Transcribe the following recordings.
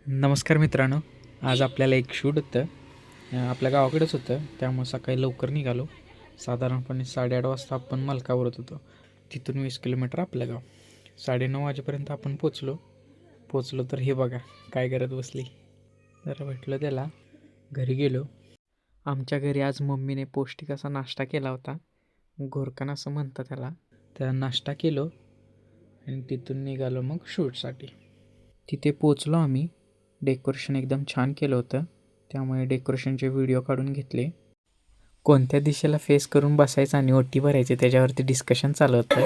नमस्कार मित्रांनो. आज आपल्याला एक शूट होतं. आपल्या गावाकडेच होतं, त्यामुळे सकाळी लवकर निघालो. साधारणपणे 8:30 वाजता आपण मलकावरत होतो. तिथून 20 किलोमीटर आपलं गाव. 9:30 वाजेपर्यंत आपण पोचलो तर हे बघा काय करत बसली. जरा भेटलं त्याला, घरी गेलो. आमच्या घरी आज मम्मीने पौष्टिक असा नाश्ता केला होता. घोरकन असं म्हणतात त्याला. त्या नाश्ता केलो आणि तिथून निघालो मग शूटसाठी. तिथे पोचलो आम्ही. डेकोरेशन एकदम छान केलं होतं, त्यामुळे डेकोरेशनचे व्हिडिओ काढून घेतले. कोणत्या दिशेला फेस करून बसायचं आणि ओटी भरायची त्याच्यावरती डिस्कशन चालू होतं.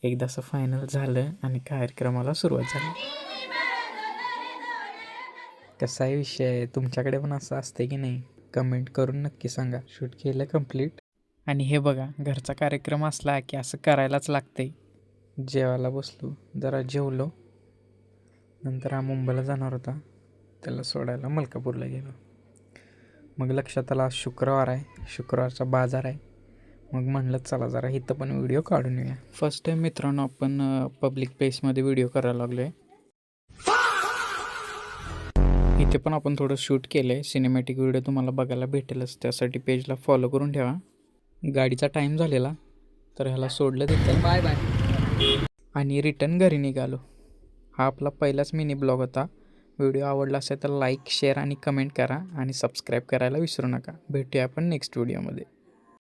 एकदा असं फायनल झालं आणि कार्यक्रमाला सुरुवात झाली. कसाही विषय आहे, तुमच्याकडे पण असं असते की नाही? कमेंट करून नक्की सांगा. शूट केलं कंप्लीट. आणि हे बघा, घरचा कार्यक्रम असला की असं करायलाच लागते. जेवायला बसलो, जरा जेवलो. नंतर हा मुंबईला जाणार होता, त्याला सोडायला मलकापूरला गेलो. मग लक्षात आला शुक्रवार आहे, शुक्रवारचा बाजार आहे. मग म्हणलं चला जरा इथं पण व्हिडिओ काढून येऊया. फर्स्ट टाईम मित्रांनो आपण पब्लिक प्लेसमध्ये व्हिडिओ करायला लागलो आहे. इथे पण आपण थोडं शूट केलं आहे. सिनेमॅटिक व्हिडिओ तुम्हाला बघायला भेटेलच, त्यासाठी पेजला फॉलो करून ठेवा. गाडीचा टाईम झालेला तर ह्याला सोडलं तिथं. बाय बाय आणि रिटर्न घरी निघालो. हा आपला पहिलाच मिनी ब्लॉग होता. व्हिडिओ आवडला असेल तर लाईक, शेअर आणि कमेंट करा आणि सबस्क्राईब करायला विसरू नका. भेटूया आपण नेक्स्ट व्हिडिओमध्ये.